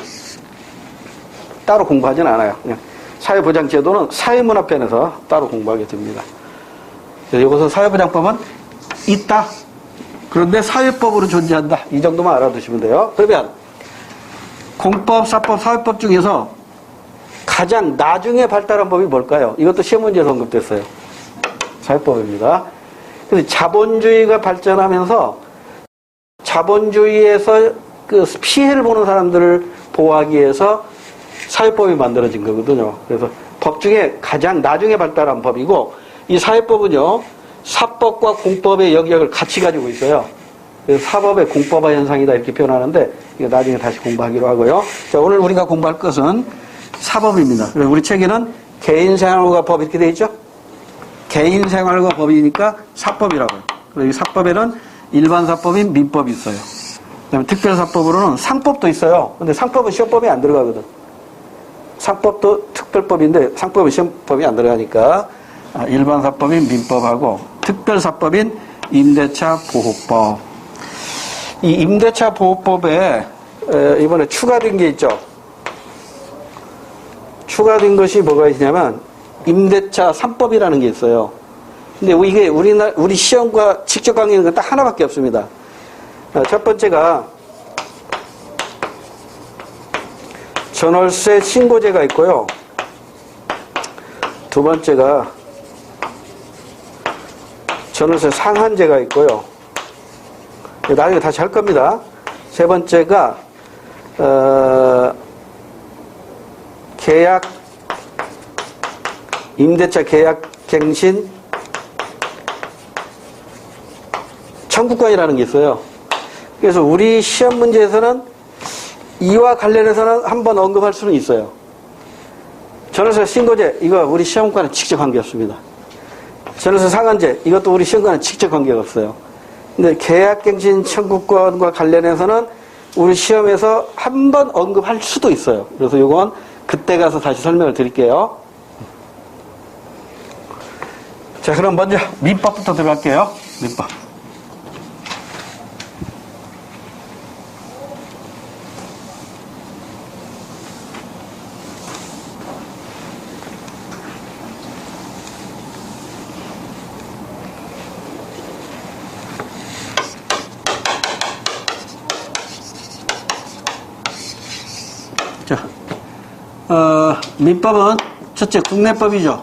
따로 공부하진 않아요. 그냥 사회보장제도는 사회문화편에서 따로 공부하게 됩니다. 이것은 사회보장법은 있다. 그런데 사회법으로 존재한다. 이 정도만 알아두시면 돼요. 그러면 공법, 사법, 사회법 중에서 가장 나중에 발달한 법이 뭘까요? 이것도 시험 문제에서 언급됐어요. 사회법입니다. 그래서 자본주의가 발전하면서 자본주의에서 그 피해를 보는 사람들을 보호하기 위해서 사회법이 만들어진 거거든요. 그래서 법 중에 가장 나중에 발달한 법이고 이 사회법은요 사법과 공법의 영역을 같이 가지고 있어요. 그래서 사법의 공법화 현상이다 이렇게 표현하는데 이거 나중에 다시 공부하기로 하고요. 자, 오늘 우리가 공부할 것은 사법입니다. 그래서 우리 책에는 개인생활과 법 이렇게 되어 있죠. 개인생활과 법이니까 사법이라고요. 그리고 이 사법에는 일반 사법인 민법이 있어요. 그다음에 특별사법으로는 상법도 있어요. 근데 상법은 시험법에 안 들어가거든. 상법도 특별법인데 상법은 시험법이 안 들어가니까 일반 사법인 민법하고 특별사법인 임대차 보호법. 이 임대차 보호법에 이번에 추가된 게 있죠. 추가된 것이 뭐가 있냐면 임대차 3법이라는 게 있어요. 근데 이게 우리 시험과 직접 관계는 건 딱 하나밖에 없습니다. 첫 번째가 전월세 신고제가 있고요. 두 번째가 전월세 상한제가 있고요. 나중에 다시 할 겁니다. 세 번째가 임대차 계약 갱신 청구권이라는 게 있어요. 그래서 우리 시험 문제에서는 이와 관련해서는 한번 언급할 수는 있어요. 전월세 신고제 이거 우리 시험과는 직접 관계없습니다. 전월세 상한제 이것도 우리 시험과는 직접 관계가 없어요. 근데 계약갱신 청구권과 관련해서는 우리 시험에서 한번 언급할 수도 있어요. 그래서 이건 그때 가서 다시 설명을 드릴게요. 자, 그럼 먼저 민법부터 들어갈게요. 민법. 자, 민법은 첫째 국내법이죠.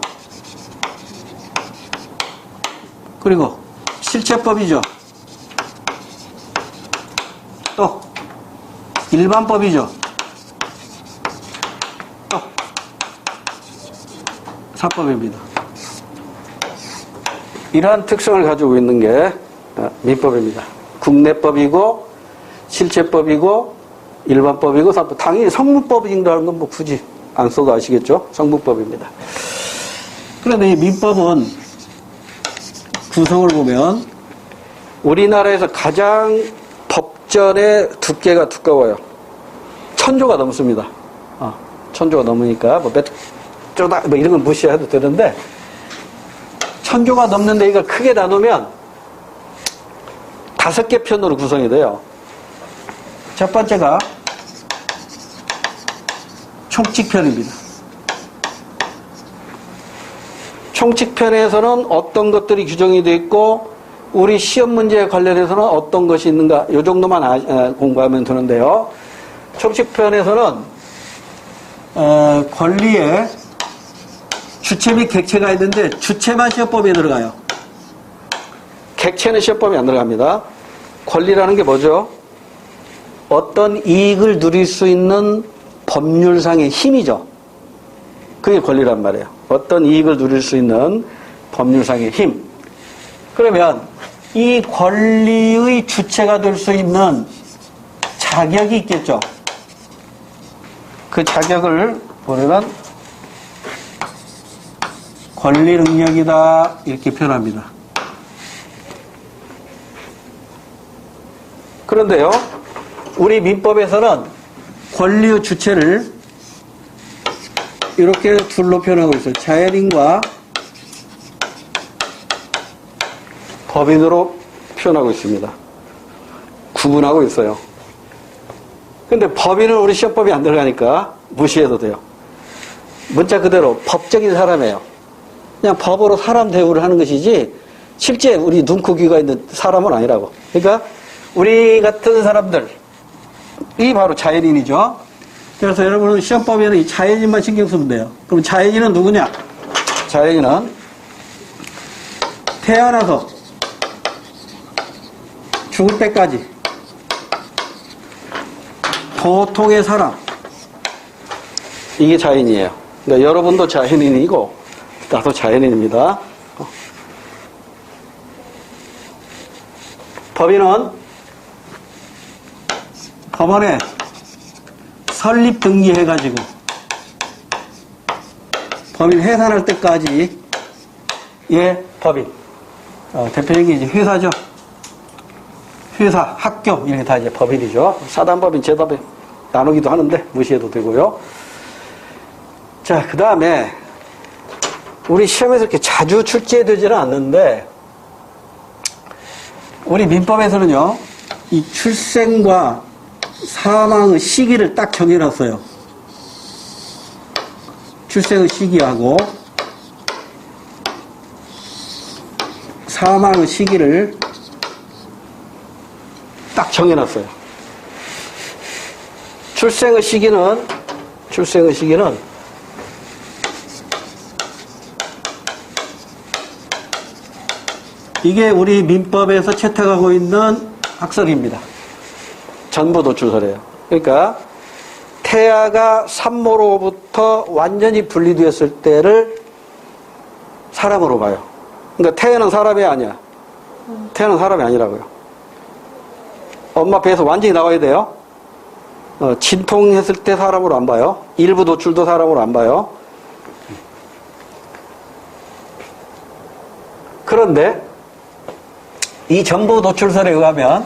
그리고 실체법이죠. 또 일반법이죠. 또 사법입니다. 이러한 특성을 가지고 있는 게 민법입니다. 국내법이고 실체법이고 일반법이고 사법. 당연히 성문법인다는 건 뭐 굳이 안 써도 아시겠죠? 성문법입니다. 그런데 이 민법은 구성을 보면 우리나라에서 가장 법전의 두께가 두꺼워요. 1000조가 넘습니다. 1000조가 넘으니까 몇 조다 뭐 이런 건 무시해도 되는데 1000조가 넘는데 이걸 크게 나누면 5개 편으로 구성이 돼요. 첫 번째가 총칙편입니다. 총칙편에서는 어떤 것들이 규정이 되어 있고 우리 시험 문제에 관련해서는 어떤 것이 있는가 이 정도만 공부하면 되는데요. 총칙편에서는 권리에 주체 및 객체가 있는데 주체만 시험범위에 들어가요. 객체는 시험범위에 안 들어갑니다. 권리라는 게 뭐죠? 어떤 이익을 누릴 수 있는 법률상의 힘이죠. 그게 권리란 말이에요. 어떤 이익을 누릴 수 있는 법률상의 힘. 그러면 이 권리의 주체가 될 수 있는 자격이 있겠죠. 그 자격을 보려면 권리 능력이다 이렇게 표현합니다. 그런데요, 우리 민법에서는 권리의 주체를 이렇게 둘로 표현하고 있어요. 자연인과 법인으로 표현하고 있습니다. 구분하고 있어요. 근데 법인은 우리 시험법이 안 들어가니까 무시해도 돼요. 문자 그대로 법적인 사람이에요. 그냥 법으로 사람 대우를 하는 것이지 실제 우리 눈, 코, 귀가 있는 사람은 아니라고. 그러니까 우리 같은 사람들이 바로 자연인이죠. 그래서 여러분은 시험법에는 이 자연인만 신경 쓰면 돼요. 그럼 자연인은 누구냐? 자연인은 태어나서 죽을 때까지 보통의 사람, 이게 자연이에요. 그러니까 여러분도 자연인이고 나도 자연인입니다. 법인은 법원에 설립 등기해가지고 법인 해산할 때까지 예 법인. 대표적인 게 이제 회사죠. 회사, 학교 이런 게 다 이제 법인이죠. 사단법인, 재단법인 나누기도 하는데 무시해도 되고요. 자, 그 다음에 우리 시험에서 이렇게 자주 출제되지는 않는데 우리 민법에서는요, 이 출생과 사망의 시기를 딱 정해놨어요. 출생의 시기하고 사망의 시기를 딱 정해놨어요. 출생의 시기는 이게 우리 민법에서 채택하고 있는 학설입니다. 전부 노출설이에요. 그러니까 태아가 산모로부터 완전히 분리되었을 때를 사람으로 봐요. 그러니까 태아는 사람이 아니야. 태아는 사람이 아니라고요. 엄마 배에서 완전히 나와야 돼요. 진통했을 때 사람으로 안 봐요. 일부 노출도 사람으로 안 봐요. 그런데 이 전부 노출설에 의하면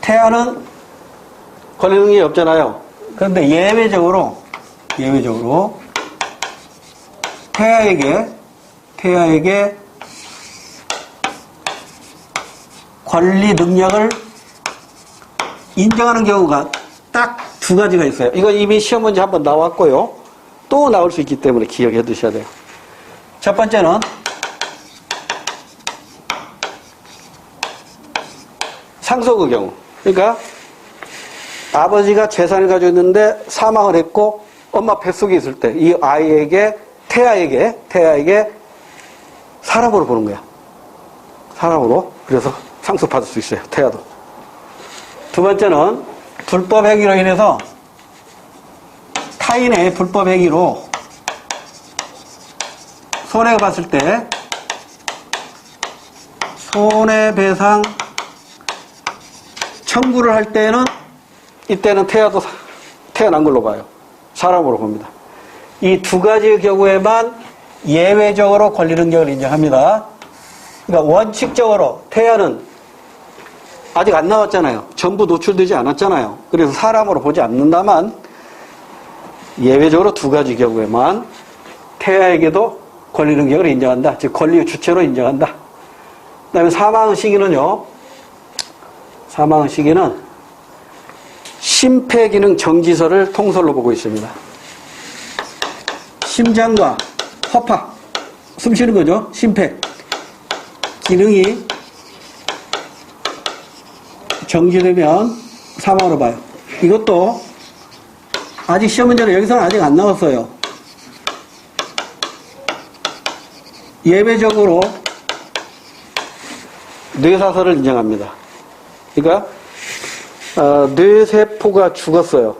태아는 권리 능력이 없잖아요. 그런데 예외적으로 태아에게 권리 능력을 인정하는 경우가 딱 두 가지가 있어요. 이건 이미 시험 문제 한번 나왔고요. 또 나올 수 있기 때문에 기억해 두셔야 돼요. 첫 번째는 상속의 경우. 그러니까 아버지가 재산을 가지고 있는데 사망을 했고 엄마 뱃속에 있을 때 이 아이에게 태아에게 사람으로 보는 거야. 사람으로. 그래서 상속받을 수 있어요. 태아도. 두 번째는 불법 행위로 인해서 타인의 불법 행위로 손해가 봤을 때 손해배상 청구를 할 때는 이때는 태아도 태어난 걸로 봐요. 사람으로 봅니다. 이 두 가지의 경우에만 예외적으로 권리 능력을 인정합니다. 그러니까 원칙적으로 태아는 아직 안 나왔잖아요. 전부 노출되지 않았잖아요. 그래서 사람으로 보지 않는다만 예외적으로 두 가지 경우에만 태아에게도 권리 능력을 인정한다. 즉 권리의 주체로 인정한다. 그 다음에 사망의 시기는요. 사망의 시기는 심폐기능 정지설을 통설로 보고 있습니다. 심장과 허파, 숨 쉬는 거죠. 심폐 기능이 정지되면 사망으로 봐요. 이것도 아직 시험 문제는 여기서는 아직 안 나왔어요. 예외적으로 뇌사설을 인정합니다. 그러니까 뇌세포가 죽었어요.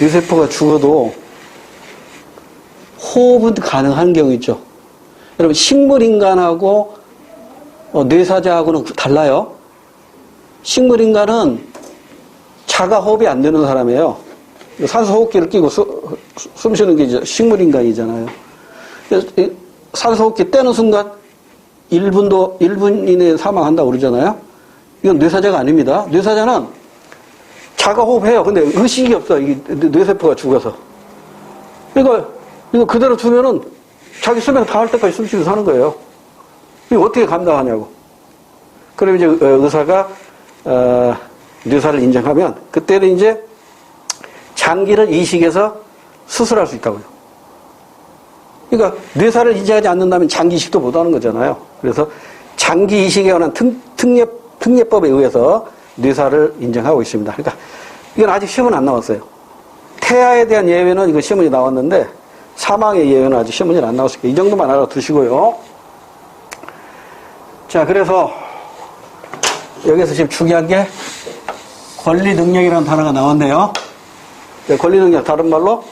뇌세포가 죽어도 호흡은 가능한 경우 있죠. 여러분 식물인간하고 뇌사자하고는 달라요. 식물인간은 자가 호흡이 안 되는 사람이에요. 산소 호흡기를 끼고 숨 쉬는 게 이제 식물인간이잖아요. 산소 호흡기 떼는 순간 1분 이내에 사망한다고 그러잖아요. 이건 뇌사자가 아닙니다. 뇌사자는 자가 호흡해요. 근데 의식이 없어. 이게 뇌세포가 죽어서. 이거 그대로 두면은 자기 수명 다 할 때까지 숨 쉬고 사는 거예요. 이거 어떻게 감당하냐고. 그럼 이제 의사가 뇌사를 인정하면 그때는 이제 장기를 이식해서 수술할 수 있다고요. 그러니까 뇌사를 인정하지 않는다면 장기 이식도 못 하는 거잖아요. 그래서 장기 이식에 관한 특례법에 의해서 뇌사를 인정하고 있습니다. 그러니까 이건 아직 시험은 안 나왔어요. 태아에 대한 예외는 이거 시험문이 나왔는데 사망의 예외는 아직 시험문이 안 나왔으니까 이 정도만 알아두시고요. 자, 그래서 여기서 지금 중요한 게 권리능력이라는 단어가 나왔네요. 권리능력, 다른 말로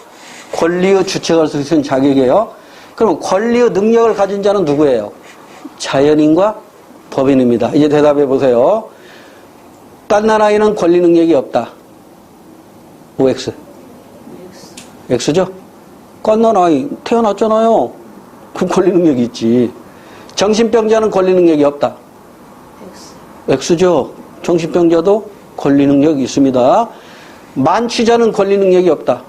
권리의 주체가 할 수 있는 자격이에요. 그럼 권리의 능력을 가진 자는 누구예요? 자연인과 법인입니다. 이제 대답해 보세요. 딴 나라에는 권리 능력이 없다. OX. X죠? 깐난 아이 태어났잖아요. 그럼 권리 능력이 있지. 정신병자는 권리 능력이 없다. X죠? 정신병자도 권리 능력이 있습니다. 만취자는 권리 능력이 없다.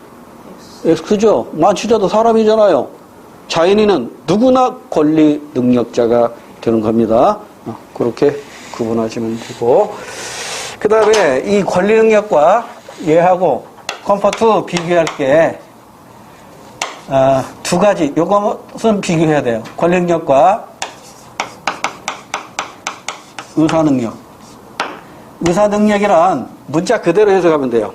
X죠? 만취자도 사람이잖아요. 자연인은 누구나 권리 능력자가 되는 겁니다. 그렇게 구분하시면 되고, 그 다음에 이 권리 능력과 얘하고 컴포트 비교할 게 두 가지, 요것은 비교해야 돼요. 권리 능력과 의사 능력. 의사 능력이란 문자 그대로 해석하면 돼요.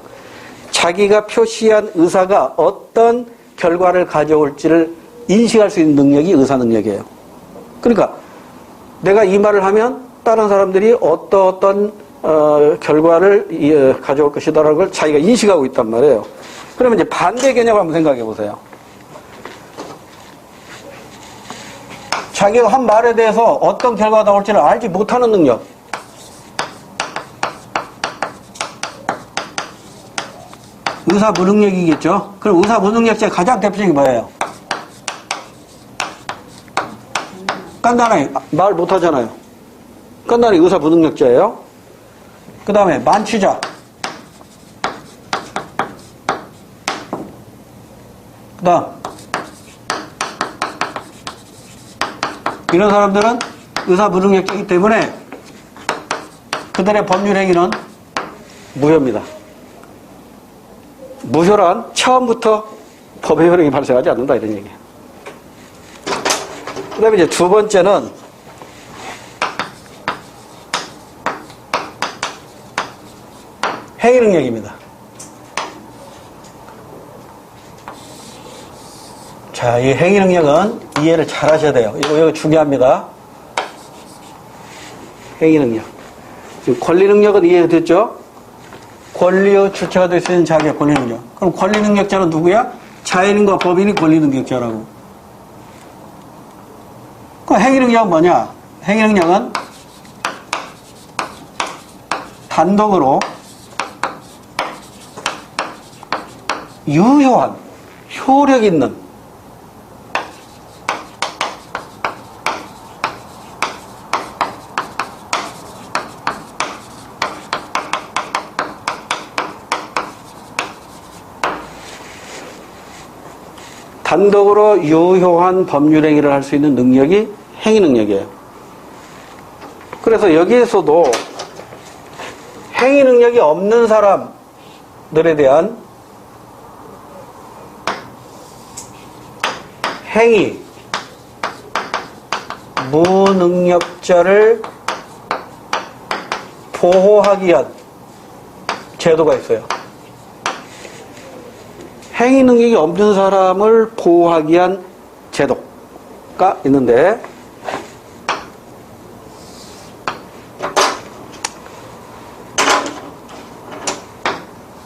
자기가 표시한 의사가 어떤 결과를 가져올지를 인식할 수 있는 능력이 의사 능력이에요. 그러니까 내가 이 말을 하면 다른 사람들이 어떤 결과를 가져올 것이다라는 걸 자기가 인식하고 있단 말이에요. 그러면 이제 반대 개념 한번 생각해 보세요. 자기가 한 말에 대해서 어떤 결과가 나올지를 알지 못하는 능력. 의사 무능력이겠죠. 그럼 의사 무능력자의 가장 대표적인 게 뭐예요? 깐단하게 말 못하잖아요. 깐단하게 의사 무능력자예요. 그 다음에 만취자. 그 다음 이런 사람들은 의사 무능력자이기 때문에 그들의 법률 행위는 무효입니다. 무효란 처음부터 법의 효력이 발생하지 않는다 이런 얘기예요. 그 다음에 이제 두 번째는 행위 능력입니다. 자, 이 행위 능력은 이해를 잘 하셔야 돼요. 이거 중요합니다. 행위 능력. 지금 권리 능력은 이해됐죠? 권리의 주체가 될 수 있는 자격, 권리 능력. 그럼 권리 능력자는 누구야? 자연인과 법인이 권리 능력자라고. 그럼 행위 능력은 뭐냐? 행위 능력은 단독으로 유효한, 효력 있는 단독으로 유효한 법률 행위를 할 수 있는 능력이 행위 능력이에요. 그래서 여기에서도 행위 능력이 없는 사람들에 대한 행위 무능력자를 보호하기 위한 제도가 있어요. 행위 능력이 없는 사람을 보호하기 위한 제도가 있는데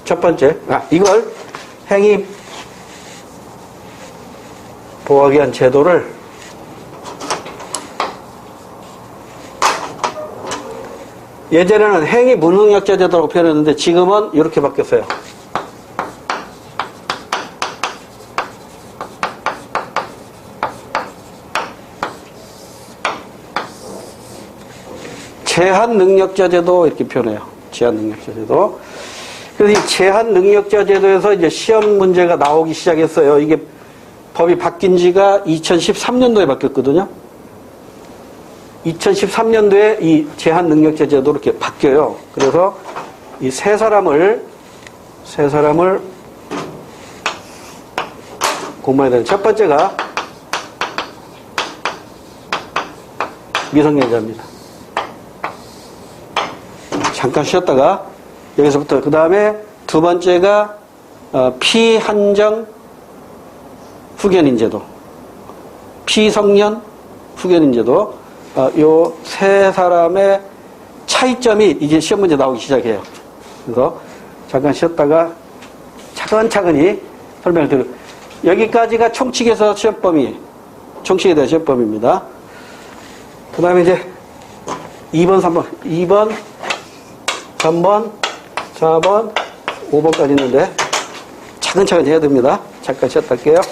첫 번째, 이걸 행위 보호하기 위한 제도를 예전에는 행위 무능력자 제도라고 표현했는데 지금은 이렇게 바뀌었어요. 제한 능력자 제도 이렇게 표현해요. 제한 능력자 제도. 그래서 이 제한 능력자 제도에서 이제 시험 문제가 나오기 시작했어요. 이게 법이 바뀐 지가 2013년도에 바뀌었거든요. 2013년도에 이 제한 능력자 제도로 이렇게 바뀌어요. 그래서 이 세 사람을 공부해야 되는 첫 번째가 미성년자입니다. 잠깐 쉬었다가 여기서부터 그 다음에 두 번째가 피한정 후견인제도, 피성년 후견인제도. 요 세 사람의 차이점이 이제 시험 문제 나오기 시작해요. 그래서 잠깐 쉬었다가 차근차근히 설명을 드려요. 여기까지가 총칙에서 시험 총칙에 대한 시험 범위입니다. 그 다음에 이제 2번, 3번, 2번, 3번, 4번, 5번까지 있는데 차근차근 해야 됩니다. 잠깐 쉬었다 할게요.